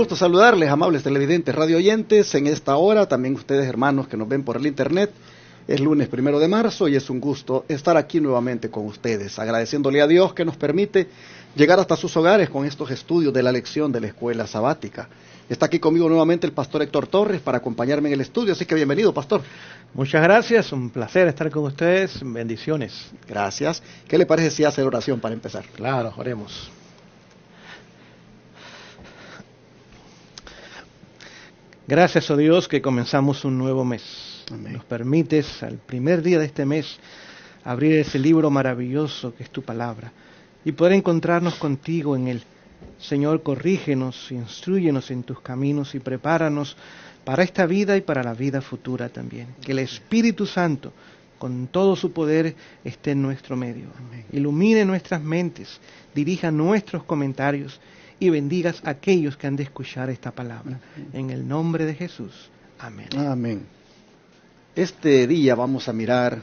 gusto saludarles, amables televidentes, radio oyentes, en esta hora, también ustedes hermanos que nos ven por el internet. Es lunes 1 de marzo y es un gusto estar aquí nuevamente con ustedes, agradeciéndole a Dios que nos permite llegar hasta sus hogares con estos estudios de la lección de la escuela sabática. Está aquí conmigo nuevamente el pastor Héctor Torres para acompañarme en el estudio, así que bienvenido, pastor. Muchas gracias, un placer estar con ustedes, bendiciones. Gracias. ¿Qué le parece si hace oración para empezar? Claro, oremos. Gracias, oh Dios, que comenzamos un nuevo mes. Amén. Nos permites al primer día de este mes abrir ese libro maravilloso que es tu palabra y poder encontrarnos contigo en él. Señor, corrígenos, instrúyenos en tus caminos y prepáranos para esta vida y para la vida futura también. Que el Espíritu Santo, con todo su poder, esté en nuestro medio. Amén. Ilumine nuestras mentes, dirija nuestros comentarios y bendigas a aquellos que han de escuchar esta palabra. En el nombre de Jesús. Amén. Amén. Este día vamos a mirar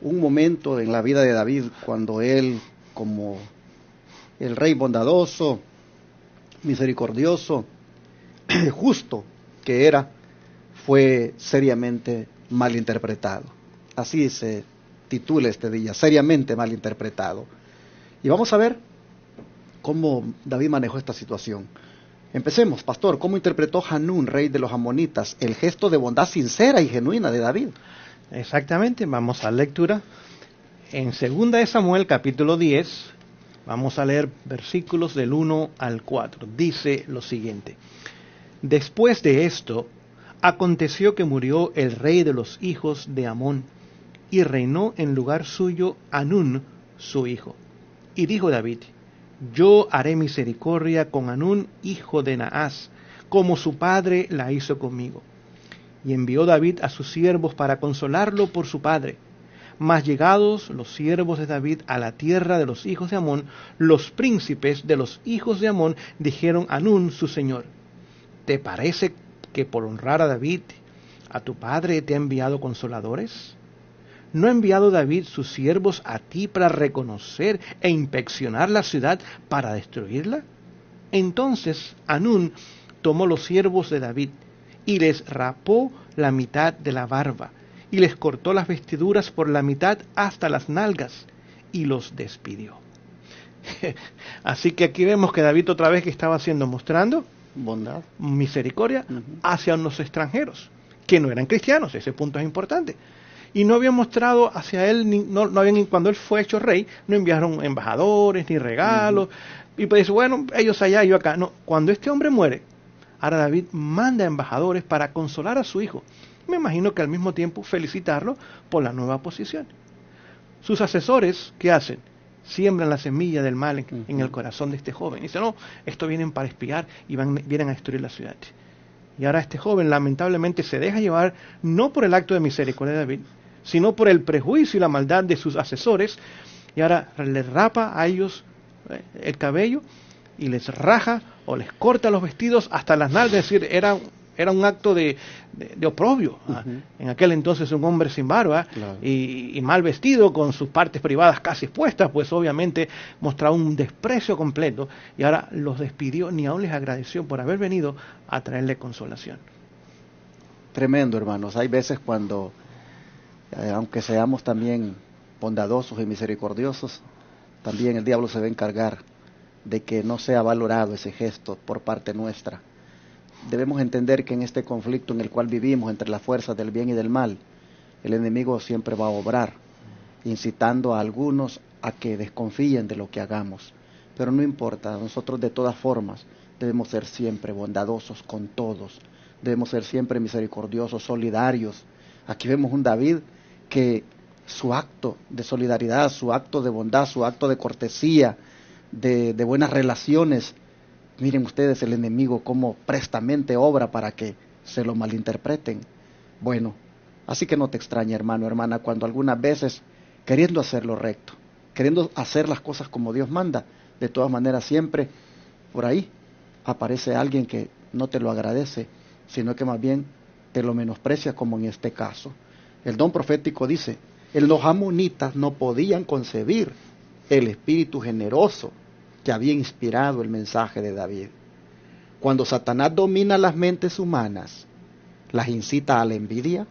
un momento en la vida de David cuando él, como el rey bondadoso, misericordioso, justo que era, fue seriamente malinterpretado. Así se titula este día, seriamente malinterpretado. Y vamos a ver cómo David manejó esta situación. Empecemos, pastor. ¿Cómo interpretó Hanún, rey de los amonitas, el gesto de bondad sincera y genuina de David? Exactamente, vamos a la lectura. En 2 de Samuel, capítulo 10, vamos a leer versículos del 1 al 4. Dice lo siguiente: Después de esto, aconteció que murió el rey de los hijos de Amón, y reinó en lugar suyo Hanún, su hijo. Y dijo David: Yo haré misericordia con Hanún, hijo de Naas, como su padre la hizo conmigo. Y envió David a sus siervos para consolarlo por su padre. Mas llegados los siervos de David a la tierra de los hijos de Amón, los príncipes de los hijos de Amón dijeron a Hanún su señor: ¿Te parece que por honrar a David, a tu padre, te ha enviado consoladores? ¿No ha enviado David sus siervos a ti para reconocer e inspeccionar la ciudad para destruirla? Entonces Hanún tomó los siervos de David y les rapó la mitad de la barba y les cortó las vestiduras por la mitad hasta las nalgas y los despidió. Así que aquí vemos que David otra vez que estaba haciendo, mostrando bondad, misericordia hacia los extranjeros que no eran cristianos. Ese punto es importante. Y no habían mostrado hacia él, cuando él fue hecho rey, no enviaron embajadores ni regalos. Y pues bueno, ellos allá, yo acá. No, cuando este hombre muere, ahora David manda embajadores para consolar a su hijo. Me imagino que al mismo tiempo felicitarlo por la nueva posición. Sus asesores, ¿qué hacen? Siembran la semilla del mal en el corazón de este joven. Dicen, no, estos vienen para espiar y vienen a destruir la ciudad. Y ahora este joven lamentablemente se deja llevar no por el acto de misericordia de David, sino por el prejuicio y la maldad de sus asesores, y ahora les rapa a ellos el cabello y les raja o les corta los vestidos hasta las nalgas. Es decir, era un acto de oprobio. En aquel entonces un hombre sin barba, claro, y mal vestido, con sus partes privadas casi expuestas, pues obviamente mostraba un desprecio completo, y ahora los despidió, ni aún les agradeció por haber venido a traerle consolación. Tremendo, hermanos. Hay veces cuando, aunque seamos también bondadosos y misericordiosos, también el diablo se va a encargar de que no sea valorado ese gesto por parte nuestra. Debemos entender que en este conflicto en el cual vivimos entre las fuerzas del bien y del mal, el enemigo siempre va a obrar, incitando a algunos a que desconfíen de lo que hagamos. Pero no importa, nosotros de todas formas debemos ser siempre bondadosos con todos, debemos ser siempre misericordiosos, solidarios. Aquí vemos un David que su acto de solidaridad, su acto de bondad, su acto de cortesía, de buenas relaciones, miren ustedes el enemigo cómo prestamente obra para que se lo malinterpreten. Bueno, así que no te extrañe, hermano, hermana, cuando algunas veces, queriendo hacer lo recto, queriendo hacer las cosas como Dios manda, de todas maneras siempre por ahí aparece alguien que no te lo agradece, sino que más bien te lo menosprecia, como en este caso. El don profético dice, los amonitas no podían concebir el espíritu generoso que había inspirado el mensaje de David. Cuando Satanás domina las mentes humanas, las incita a la envidia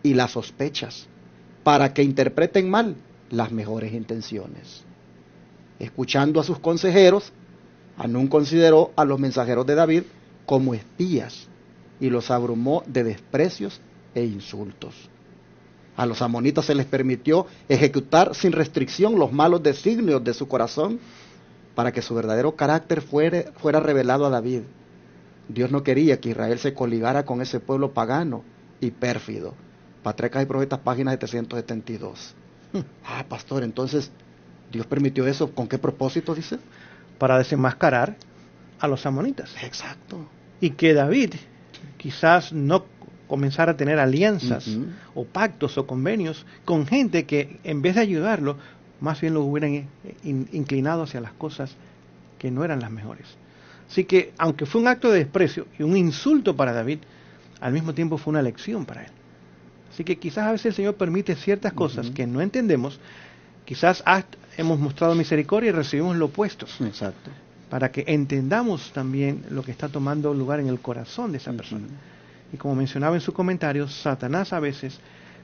y las sospechas para que interpreten mal las mejores intenciones. Escuchando a sus consejeros, Hanún consideró a los mensajeros de David como espías y los abrumó de desprecios e insultos. A los amonitas se les permitió ejecutar sin restricción los malos designios de su corazón para que su verdadero carácter fuera revelado a David. Dios no quería que Israel se coligara con ese pueblo pagano y pérfido. Patriarcas y Profetas, página 772. Pastor, entonces, ¿Dios permitió eso? ¿Con qué propósito, dice? Para desenmascarar a los amonitas. Exacto. Y que David quizás no comenzara a tener alianzas o pactos o convenios con gente que en vez de ayudarlo, más bien lo hubieran inclinado hacia las cosas que no eran las mejores. Así que, aunque fue un acto de desprecio y un insulto para David, al mismo tiempo fue una lección para él. Así que quizás a veces el Señor permite ciertas cosas que no entendemos. Quizás hemos mostrado misericordia y recibimos lo opuesto. Exacto. Para que entendamos también lo que está tomando lugar en el corazón de esa persona. Y como mencionaba en su comentario, Satanás a veces,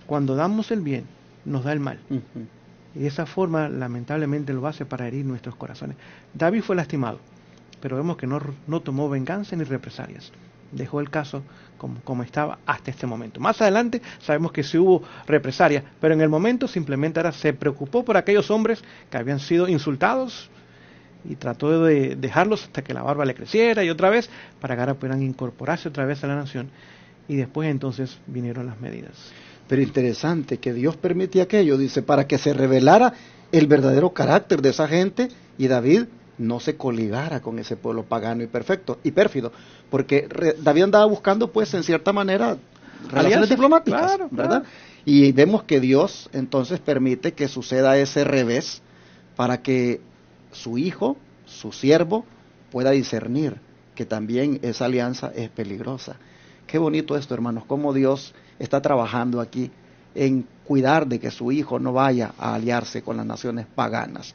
cuando damos el bien, nos da el mal. Y de esa forma, lamentablemente, lo hace para herir nuestros corazones. David fue lastimado, pero vemos que no tomó venganza ni represalias. Dejó el caso como estaba hasta este momento. Más adelante sabemos que sí hubo represalias, pero en el momento simplemente ahora se preocupó por aquellos hombres que habían sido insultados y trató de dejarlos hasta que la barba le creciera y otra vez para que ahora puedan incorporarse otra vez a la nación. Y después entonces vinieron las medidas. Pero interesante que Dios permite aquello, dice, para que se revelara el verdadero carácter de esa gente y David no se coligara con ese pueblo pagano y pérfido, porque David andaba buscando, pues, en cierta manera, relaciones diplomáticas, ¿verdad? Claro. Y vemos que Dios entonces permite que suceda ese revés para que su hijo, su siervo, pueda discernir que también esa alianza es peligrosa. Qué bonito esto, hermanos, cómo Dios está trabajando aquí en cuidar de que su hijo no vaya a aliarse con las naciones paganas.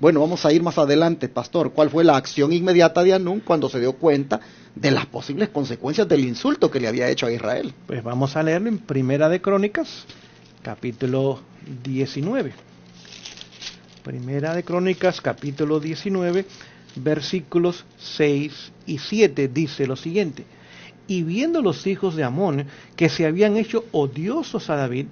Bueno, vamos a ir más adelante, pastor. ¿Cuál fue la acción inmediata de Hanún cuando se dio cuenta de las posibles consecuencias del insulto que le había hecho a Israel? Pues vamos a leerlo en Primera de Crónicas, capítulo 19. Primera de Crónicas, capítulo 19, versículos 6 y 7, dice lo siguiente. Y viendo los hijos de Amón que se habían hecho odiosos a David,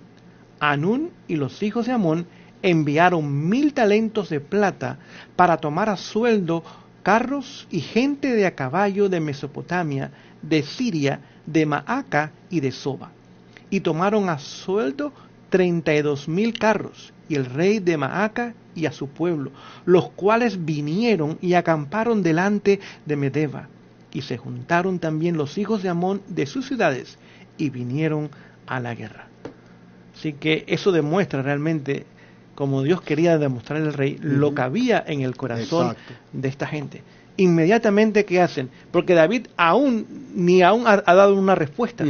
Hanún y los hijos de Amón enviaron 1000 talentos de plata para tomar a sueldo carros y gente de a caballo de Mesopotamia, de Siria, de Maaca y de Soba. Y tomaron a sueldo 32,000 carros, y el rey de Maaca y a su pueblo, los cuales vinieron y acamparon delante de Medeba. Y se juntaron también los hijos de Amón de sus ciudades, y vinieron a la guerra. Así que eso demuestra realmente, como Dios quería demostrar al rey, lo que había en el corazón de esta gente. Inmediatamente, ¿qué hacen? Porque David ni aún ha dado una respuesta,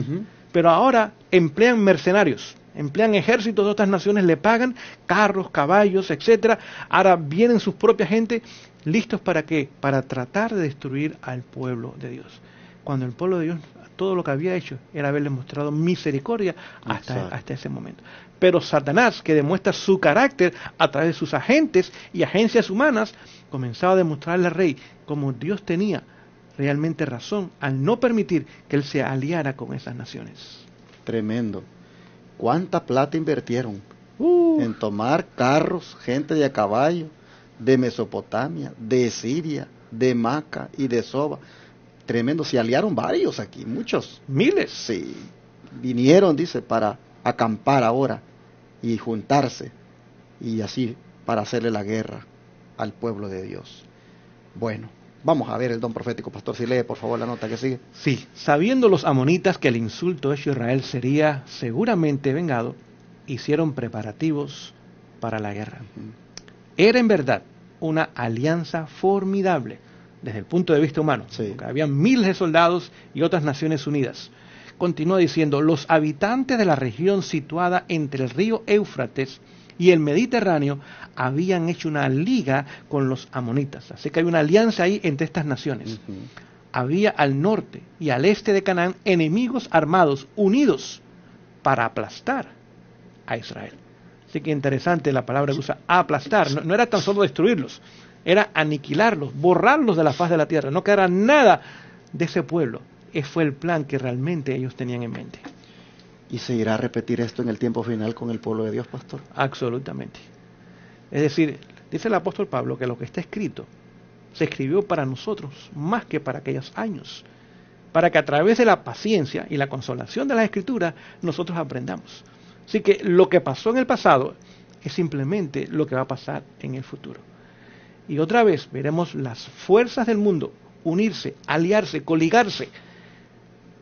pero ahora emplean mercenarios, emplean ejércitos de otras naciones, le pagan carros, caballos, etcétera. Ahora vienen sus propias gente, listos ¿para qué? Para tratar de destruir al pueblo de Dios. Cuando el pueblo de Dios, todo lo que había hecho era haberle mostrado misericordia hasta ese momento. Pero Satanás, que demuestra su carácter a través de sus agentes y agencias humanas, comenzaba a demostrarle al rey cómo Dios tenía realmente razón al no permitir que él se aliara con esas naciones. Tremendo. ¿Cuánta plata invirtieron en tomar carros, gente de a caballo, de Mesopotamia, de Siria, de Maaca y de Soba? Tremendo. Se aliaron varios aquí, muchos. Miles. Sí. Vinieron, dice, para acampar ahora y juntarse y así para hacerle la guerra al pueblo de Dios. Bueno, vamos a ver el don profético, pastor, si lee por favor la nota que sigue. Sí, sabiendo los amonitas que el insulto hecho a Israel sería seguramente vengado, hicieron preparativos para la guerra. Era en verdad una alianza formidable desde el punto de vista humano, porque había miles de soldados y otras naciones unidas. Continúa diciendo, los habitantes de la región situada entre el río Éufrates y el Mediterráneo habían hecho una liga con los amonitas. Así que hay una alianza ahí entre estas naciones. había al norte y al este de Canaán enemigos armados, unidos, para aplastar a Israel. Así que interesante la palabra que usa, aplastar. No era tan solo destruirlos, era aniquilarlos, borrarlos de la faz de la tierra, no quedara nada de ese pueblo. Ese fue el plan que realmente ellos tenían en mente. ¿Y se irá a repetir esto en el tiempo final con el pueblo de Dios, pastor? Absolutamente. Es decir, dice el apóstol Pablo que lo que está escrito se escribió para nosotros más que para aquellos años, para que a través de la paciencia y la consolación de las Escrituras nosotros aprendamos. Así que lo que pasó en el pasado es simplemente lo que va a pasar en el futuro. Y otra vez veremos las fuerzas del mundo unirse, aliarse, coligarse,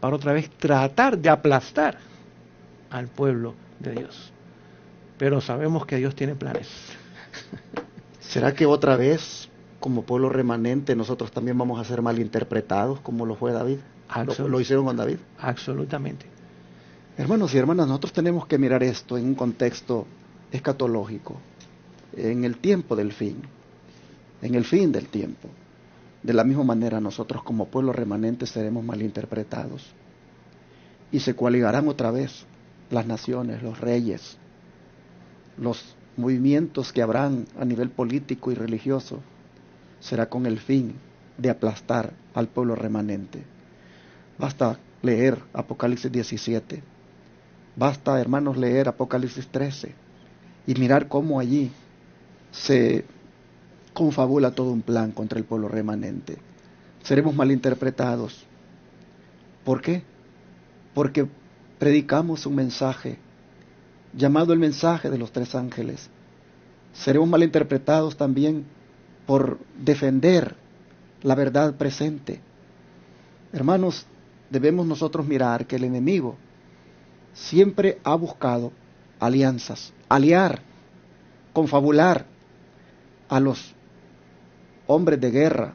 para otra vez tratar de aplastar al pueblo de Dios. Pero sabemos que Dios tiene planes. ¿Será que otra vez, como pueblo remanente, nosotros también vamos a ser malinterpretados como lo fue David? ¿Lo hicieron con David? Absolutamente. Hermanos y hermanas, nosotros tenemos que mirar esto en un contexto escatológico, en el tiempo del fin, en el fin del tiempo. De la misma manera nosotros como pueblo remanente seremos malinterpretados y se coaligarán otra vez las naciones, los reyes, los movimientos que habrán a nivel político y religioso. Será con el fin de aplastar al pueblo remanente. Basta leer Apocalipsis 17, basta, hermanos, leer Apocalipsis 13 y mirar cómo allí se confabula todo un plan contra el pueblo remanente. Seremos malinterpretados. ¿Por qué? Porque predicamos un mensaje llamado el mensaje de los tres ángeles. Seremos malinterpretados también por defender la verdad presente. Hermanos, debemos nosotros mirar que el enemigo siempre ha buscado alianzas, aliar, confabular a los hombres de guerra,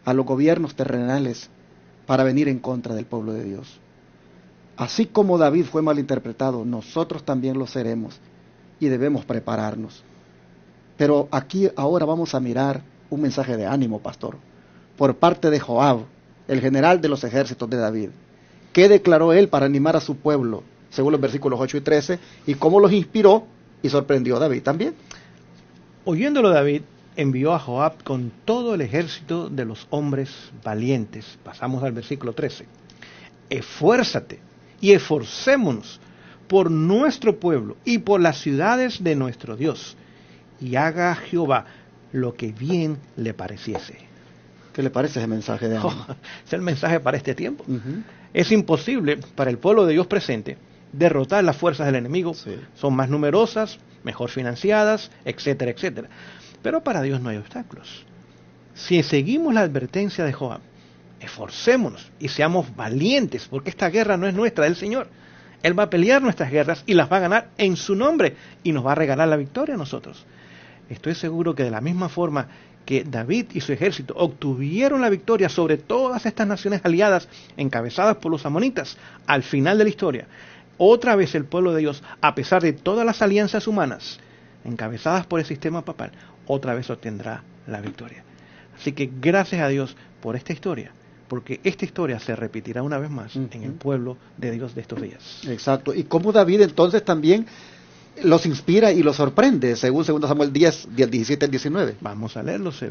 a los gobiernos terrenales, para venir en contra del pueblo de Dios. Así como David fue malinterpretado, nosotros también lo seremos y debemos prepararnos. Pero aquí ahora vamos a mirar un mensaje de ánimo, pastor, por parte de Joab, el general de los ejércitos de David. ¿Qué declaró él para animar a su pueblo, según los versículos 8 y 13, y cómo los inspiró y sorprendió a David también? Oyéndolo David, envió a Joab con todo el ejército de los hombres valientes. Pasamos al versículo 13. Esfuérzate y esforcémonos por nuestro pueblo y por las ciudades de nuestro Dios, y haga a Jehová lo que bien le pareciese. ¿Qué le parece ese mensaje de ánimo? Es el mensaje para este tiempo. Es imposible para el pueblo de Dios presente derrotar las fuerzas del enemigo. Sí. Son más numerosas, mejor financiadas, etcétera, etcétera. Pero para Dios no hay obstáculos. Si seguimos la advertencia de Joab, esforcémonos y seamos valientes, porque esta guerra no es nuestra, es del Señor. Él va a pelear nuestras guerras y las va a ganar en su nombre y nos va a regalar la victoria a nosotros. Estoy seguro que de la misma forma que David y su ejército obtuvieron la victoria sobre todas estas naciones aliadas encabezadas por los amonitas, al final de la historia, otra vez el pueblo de Dios, a pesar de todas las alianzas humanas encabezadas por el sistema papal, otra vez obtendrá la victoria. Así que gracias a Dios por esta historia, porque esta historia se repetirá una vez más en el pueblo de Dios de estos días. Exacto. Y cómo David entonces también los inspira y los sorprende, según 2 Samuel 10, del 17 al 19. Vamos a leerlo, 2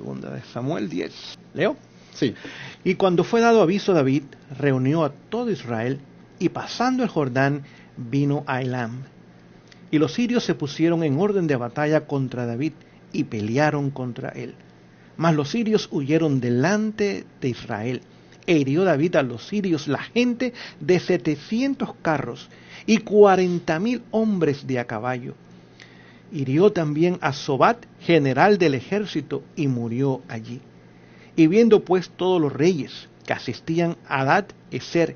Samuel 10. ¿Leo? Sí. Y cuando fue dado aviso, David reunió a todo Israel y pasando el Jordán vino a Elam. Y los sirios se pusieron en orden de batalla contra David y pelearon contra él. Mas los sirios huyeron delante de Israel. E hirió David a los sirios la gente de 700 carros y 40,000 hombres de a caballo. Hirió también a Sobat, general del ejército, y murió allí. Y viendo pues todos los reyes que asistían a Hadad-Ezer,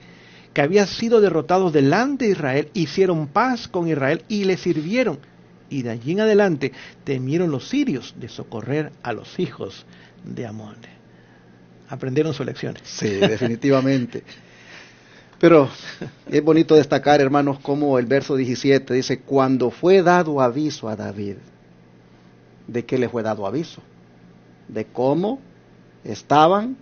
que había sido derrotados delante de Israel, hicieron paz con Israel y le sirvieron. Y de allí en adelante temieron los sirios de socorrer a los hijos de Amón. Aprendieron sus lecciones. Sí, definitivamente. Pero es bonito destacar, hermanos, como el verso 17 dice, cuando fue dado aviso a David. ¿De qué le fue dado aviso? De cómo estaban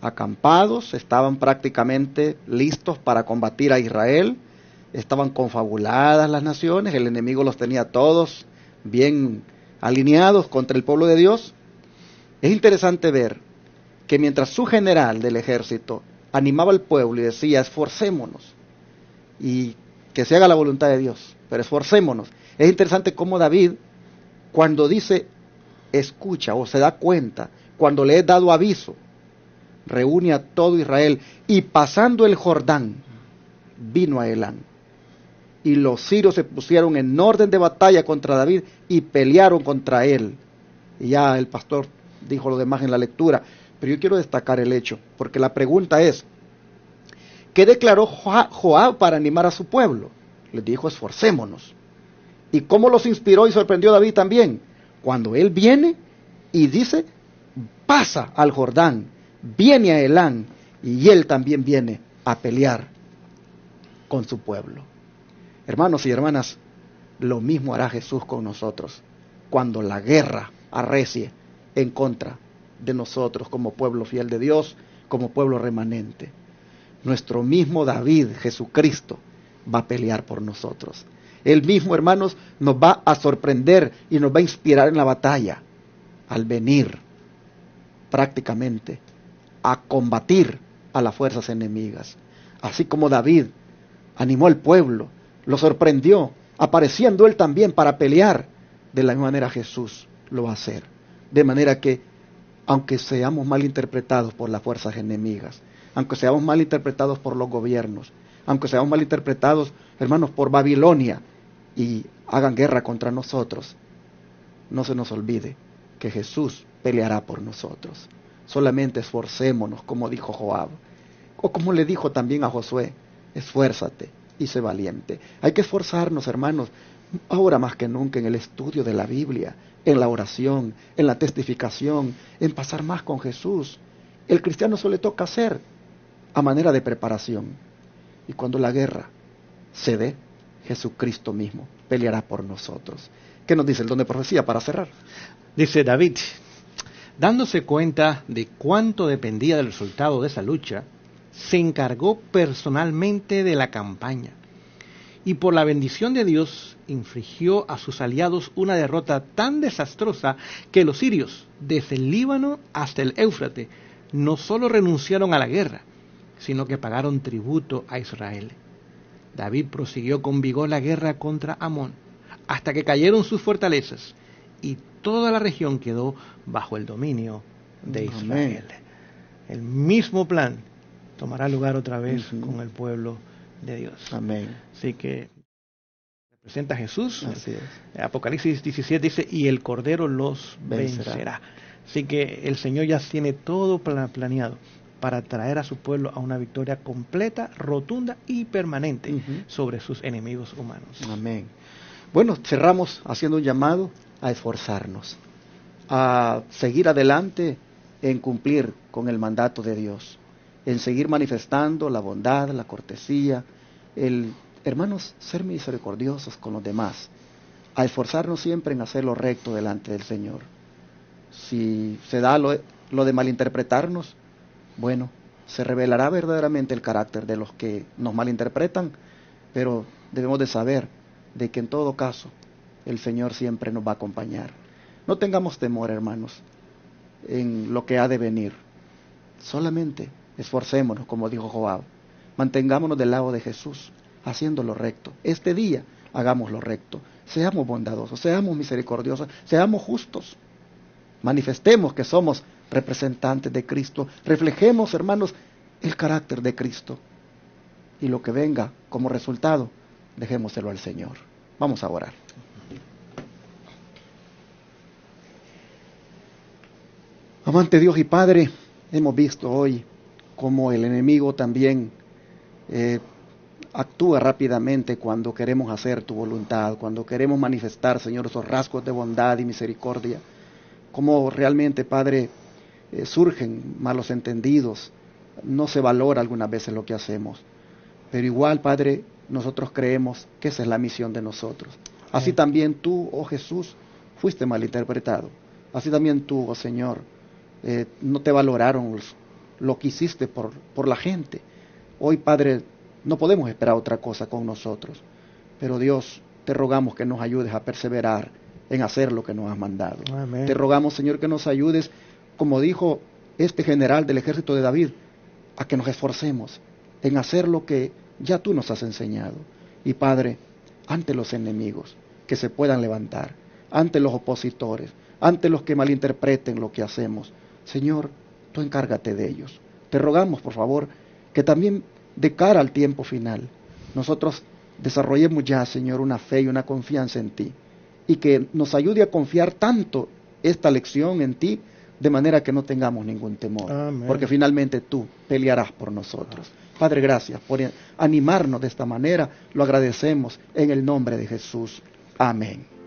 acampados, estaban prácticamente listos para combatir a Israel, estaban confabuladas las naciones, el enemigo los tenía todos bien alineados contra el pueblo de Dios. Es interesante ver que mientras su general del ejército animaba al pueblo y decía, esforcémonos y que se haga la voluntad de Dios, pero esforcémonos. Es interesante cómo David, cuando dice escucha o se da cuenta, cuando le he dado aviso, reúne a todo Israel y pasando el Jordán, vino a Elán. Y los sirios se pusieron en orden de batalla contra David y pelearon contra él. Y ya el pastor dijo lo demás en la lectura, pero yo quiero destacar el hecho, porque la pregunta es, ¿qué declaró Joab para animar a su pueblo? Les dijo, esforcémonos. ¿Y cómo los inspiró y sorprendió a David también? Cuando él viene y dice, pasa al Jordán, viene a Elán, y él también viene a pelear con su pueblo. Hermanos y hermanas, lo mismo hará Jesús con nosotros, cuando la guerra arrecie en contra de nosotros como pueblo fiel de Dios, como pueblo remanente. Nuestro mismo David, Jesucristo, va a pelear por nosotros. Él mismo, hermanos, nos va a sorprender y nos va a inspirar en la batalla, al venir prácticamente a combatir a las fuerzas enemigas. Así como David animó al pueblo, lo sorprendió, apareciendo él también para pelear, de la misma manera Jesús lo va a hacer. De manera que, aunque seamos mal interpretados por las fuerzas enemigas, aunque seamos mal interpretados por los gobiernos, aunque seamos mal interpretados, hermanos, por Babilonia, y hagan guerra contra nosotros, no se nos olvide que Jesús peleará por nosotros. Solamente esforcémonos, como dijo Joab, o como le dijo también a Josué, esfuérzate y sé valiente. Hay que esforzarnos, hermanos, ahora más que nunca en el estudio de la Biblia, en la oración, en la testificación, en pasar más con Jesús. El cristiano eso le toca hacer a manera de preparación. Y cuando la guerra se dé, Jesucristo mismo peleará por nosotros. ¿Qué nos dice el don de profecía para cerrar? Dice David, dándose cuenta de cuánto dependía del resultado de esa lucha, se encargó personalmente de la campaña y por la bendición de Dios infligió a sus aliados una derrota tan desastrosa que los sirios, desde el Líbano hasta el Éufrates, no solo renunciaron a la guerra, sino que pagaron tributo a Israel. David prosiguió con vigor la guerra contra Amón, hasta que cayeron sus fortalezas, y toda la región quedó bajo el dominio de Israel. Amén. El mismo plan tomará lugar otra vez con el pueblo de Dios. Amén. Así que representa a Jesús. Así es. Apocalipsis 17 dice, y el Cordero los vencerá. Así que el Señor ya tiene todo planeado para traer a su pueblo a una victoria completa, rotunda y permanente sobre sus enemigos humanos. Amén. Bueno, cerramos haciendo un llamado a esforzarnos, a seguir adelante en cumplir con el mandato de Dios, en seguir manifestando la bondad, la cortesía, hermanos, ser misericordiosos con los demás, a esforzarnos siempre en hacer lo recto delante del Señor. Si se da lo de malinterpretarnos, bueno, se revelará verdaderamente el carácter de los que nos malinterpretan, pero debemos de saber de que en todo caso el Señor siempre nos va a acompañar. No tengamos temor, hermanos, en lo que ha de venir. Solamente esforcémonos, como dijo Joab. Mantengámonos del lado de Jesús, haciendo lo recto. Este día hagamos lo recto. Seamos bondadosos, seamos misericordiosos, seamos justos. Manifestemos que somos representantes de Cristo. Reflejemos, hermanos, el carácter de Cristo. Y lo que venga como resultado, dejémoselo al Señor. Vamos a orar. Amante Dios y Padre, hemos visto hoy cómo el enemigo también actúa rápidamente cuando queremos hacer tu voluntad, cuando queremos manifestar, Señor, esos rasgos de bondad y misericordia. Cómo realmente, Padre, surgen malos entendidos, no se valora algunas veces lo que hacemos. Pero igual, Padre, nosotros creemos que esa es la misión de nosotros. Así también tú, oh Jesús, fuiste malinterpretado. Así también tú, oh Señor, no te valoraron lo que hiciste por la gente. Hoy, Padre, no podemos esperar otra cosa con nosotros, pero Dios, te rogamos que nos ayudes a perseverar en hacer lo que nos has mandado. Amén. Te rogamos, Señor, que nos ayudes, como dijo este general del ejército de David, a que nos esforcemos en hacer lo que ya tú nos has enseñado. Y Padre, ante los enemigos que se puedan levantar, ante los opositores, ante los que malinterpreten lo que hacemos, Señor, tú encárgate de ellos. Te rogamos, por favor, que también de cara al tiempo final, nosotros desarrollemos ya, Señor, una fe y una confianza en ti, y que nos ayude a confiar tanto esta lección en ti, de manera que no tengamos ningún temor. Amén. Porque finalmente tú pelearás por nosotros. Padre, gracias por animarnos de esta manera. Lo agradecemos en el nombre de Jesús. Amén.